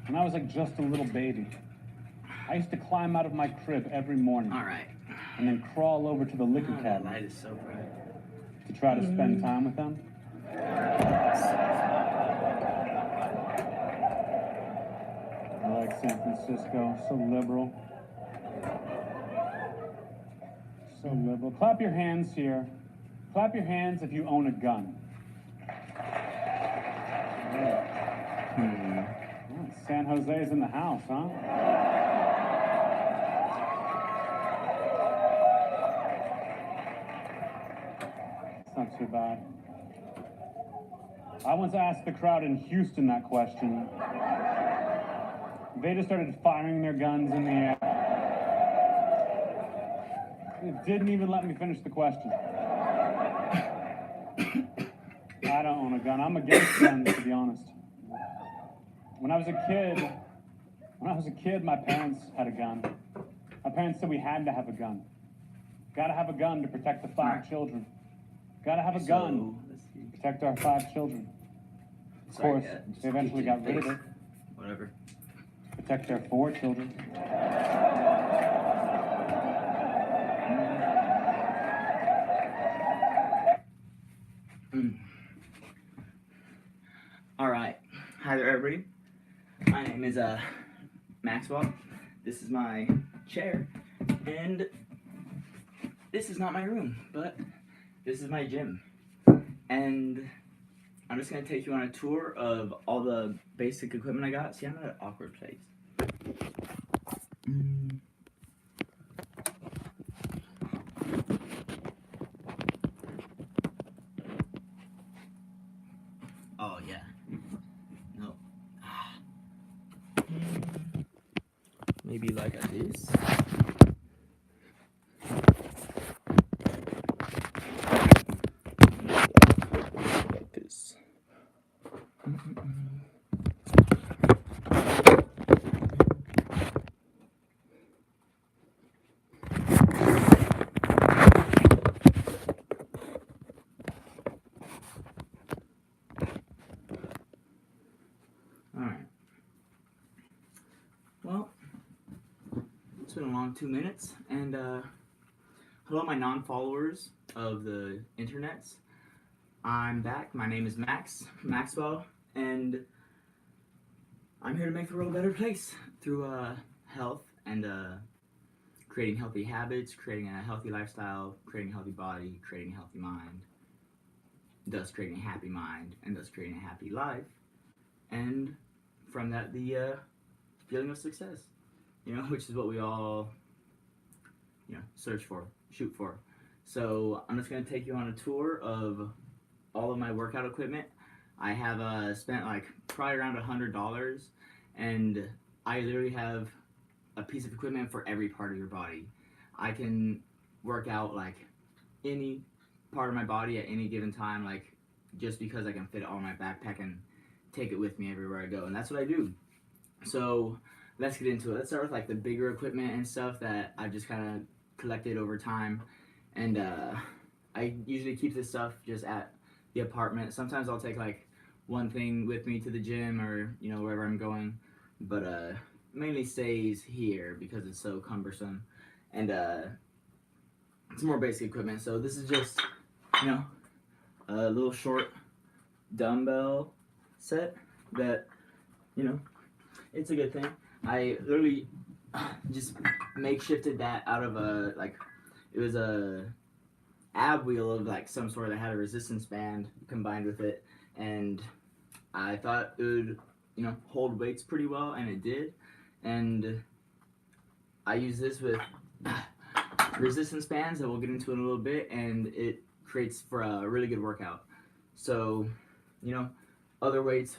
When I was like just a little baby, I used to climb out of my crib every morning. All right. And then crawl over to the liquor That light cabinet is so bright. to try to spend time with them. I like San Francisco, so liberal. So liberal. Clap your hands here. Clap your hands if you own a gun. San Jose's in the house, huh? It's not too bad. I once asked the crowd in Houston that question. They just started firing their guns in the air. It didn't even let me finish the question. I don't own a gun. I'm against guns, to be honest. When I was a kid, my parents had a gun. My parents said we had to have a gun. Gotta have a gun to protect the 5 children. Gotta have a gun to protect our 5 children. Of course, they eventually got rid of it. Whatever. To protect their 4 children. All right. Hi there, everybody. My name is Maxwell. This is my chair, and this is not my room, but this is my gym. And I'm just gonna take you on a tour of all the basic equipment I got. See, I'm at an awkward place. Oh yeah. No. Maybe like this. Like this. Alright. Well, it's been a long 2 minutes, and hello my non-followers of the internets. I'm back. My name is Maxwell, and I'm here to make the world a better place through health and creating healthy habits, creating a healthy lifestyle, creating a healthy body, creating a healthy mind, thus creating a happy mind, and thus creating a happy life, and from that the feeling of success, which is what we all search for, shoot for. So I'm just going to take you on a tour of all of my workout equipment. I have spent like probably around $100, and I literally have a piece of equipment for every part of your body. I can work out like any part of my body at any given time, like just because I can fit it all in my backpack and take it with me everywhere I go, and that's what I do. So let's get into it. Let's start with like the bigger equipment and stuff that I've just kind of collected over time, and I usually keep this stuff just at the apartment. Sometimes I'll take like one thing with me to the gym or wherever I'm going, but mainly stays here because it's so cumbersome, and it's more basic equipment. So this is just a little short dumbbell set that it's a good thing. I literally just makeshifted that out of it was a ab wheel of like some sort that had a resistance band combined with it, and I thought it would hold weights pretty well, and it did. And I use this with resistance bands that we'll get into in a little bit, and it creates for a really good workout. So other weights,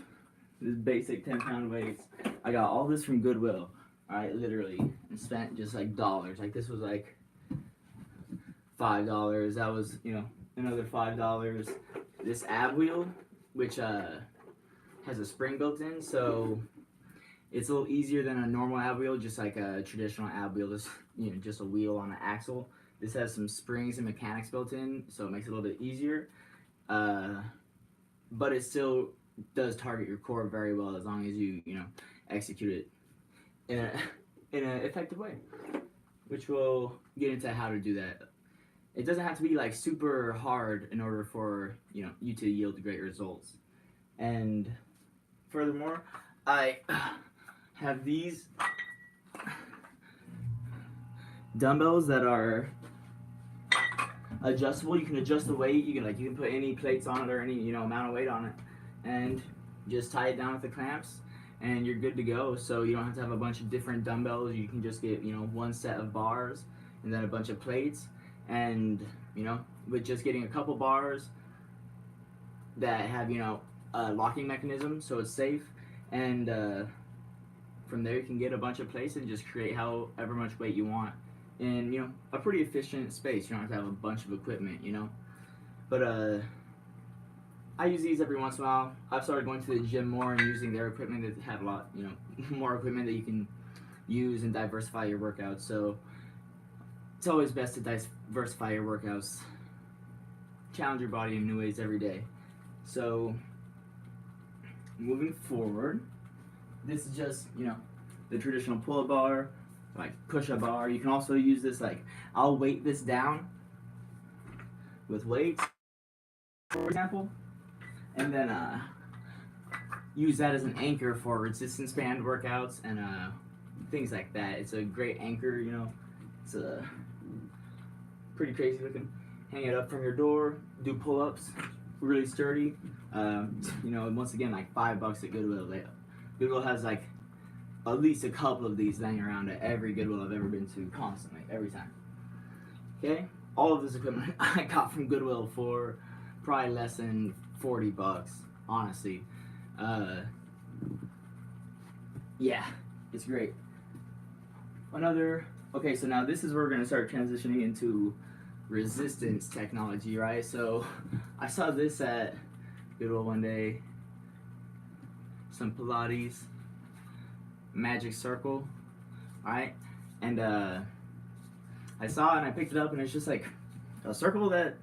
this basic 10-pound weights, I got all this from Goodwill. Alright, literally, and spent just like dollars. Like this was like $5. That was another $5. This ab wheel, which has a spring built in, so it's a little easier than a normal ab wheel, just like a traditional ab wheel, just a wheel on an axle. This has some springs and mechanics built in, so it makes it a little bit easier. But it still does target your core very well as long as you know execute it in a in an effective way, which we'll get into how to do that. It doesn't have to be like super hard in order for you to yield great results. And furthermore, I have these dumbbells that are adjustable. You can adjust the weight. You can put any plates on it or any amount of weight on it, and just tie it down with the clamps, and you're good to go. So you don't have to have a bunch of different dumbbells. You can just get one set of bars and then a bunch of plates, and with just getting a couple bars that have a locking mechanism, so it's safe, and from there you can get a bunch of plates and just create however much weight you want in a pretty efficient space. You don't have to have a bunch of equipment, but I use these every once in a while. I've started going to the gym more and using their equipment that have a lot more equipment that you can use and diversify your workouts. So it's always best to diversify your workouts, challenge your body in new ways every day. So moving forward, this is just the traditional pull-up bar, like push-up bar. You can also use this, like I'll weight this down with weights, for example, and then use that as an anchor for resistance band workouts and things like that. It's a great anchor. It's a pretty crazy looking. Hang it up from your door, do pull-ups, really sturdy. Once again, like $5 at Goodwill. Goodwill has like at least a couple of these laying around at every Goodwill I've ever been to, constantly, every time. Okay, all of this equipment I got from Goodwill for probably less than $40, honestly. Yeah, it's great. Okay, so now this is where we're gonna start transitioning into resistance technology, right? So I saw this at Goodwill one day, some Pilates magic circle, right? And I saw it and I picked it up, and it's just like a circle that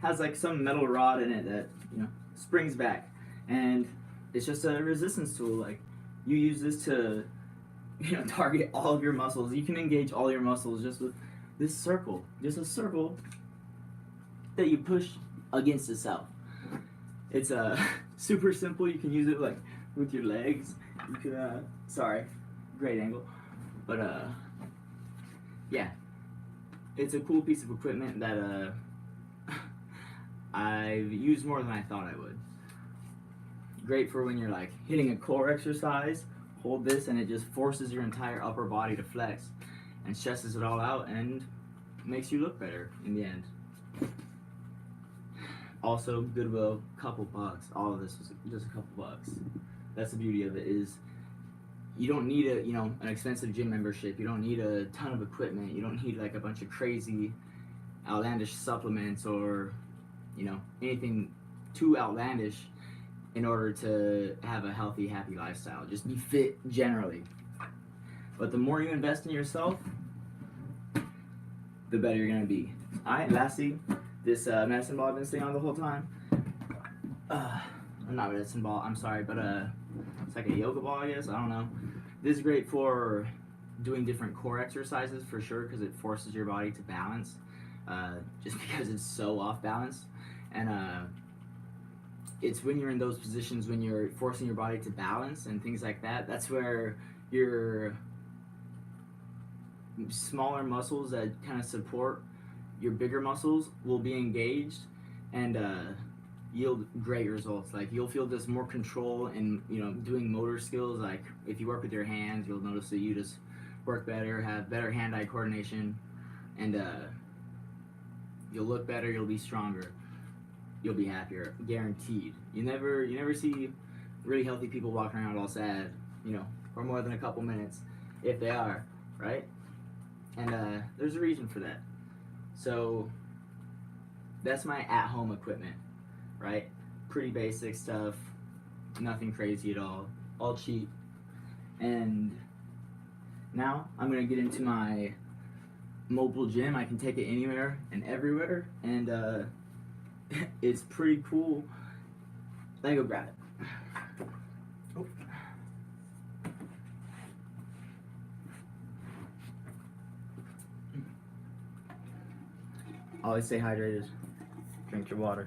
has like some metal rod in it that springs back, and it's just a resistance tool. Like you use this to target all of your muscles. You can engage all your muscles just with this circle, just a circle that you push against itself. It's super simple. You can use it like with your legs. You can sorry, great angle, but yeah, it's a cool piece of equipment that I've used more than I thought I would. Great for when you're like hitting a core exercise. Hold this and it just forces your entire upper body to flex and stresses it all out and makes you look better in the end. Also, Goodwill, couple bucks. All of this was just a couple bucks. That's the beauty of it, is you don't need an expensive gym membership. You don't need a ton of equipment. You don't need like a bunch of crazy outlandish supplements or anything too outlandish in order to have a healthy, happy lifestyle. Just be fit generally. But the more you invest in yourself, the better you're gonna be. Alright, lastly, this medicine ball I've been sitting on the whole time. Not medicine ball, I'm sorry, but it's like a yoga ball, I guess. I don't know. This is great for doing different core exercises for sure, because it forces your body to balance, just because it's so off balance. And it's when you're in those positions when you're forcing your body to balance and things like that, that's where your smaller muscles that kind of support your bigger muscles will be engaged and yield great results. Like you'll feel this more control in doing motor skills. Like if you work with your hands, you'll notice that you just work better, have better hand-eye coordination, and you'll look better, you'll be stronger, you'll be happier, guaranteed. You never see really healthy people walking around all sad, for more than a couple minutes, if they are, right? And there's a reason for that. So that's my at-home equipment, right? Pretty basic stuff, nothing crazy at all cheap. And now I'm gonna get into my mobile gym. I can take it anywhere and everywhere, and it's pretty cool Let me go grab it. Oh. Always stay hydrated. Drink your water.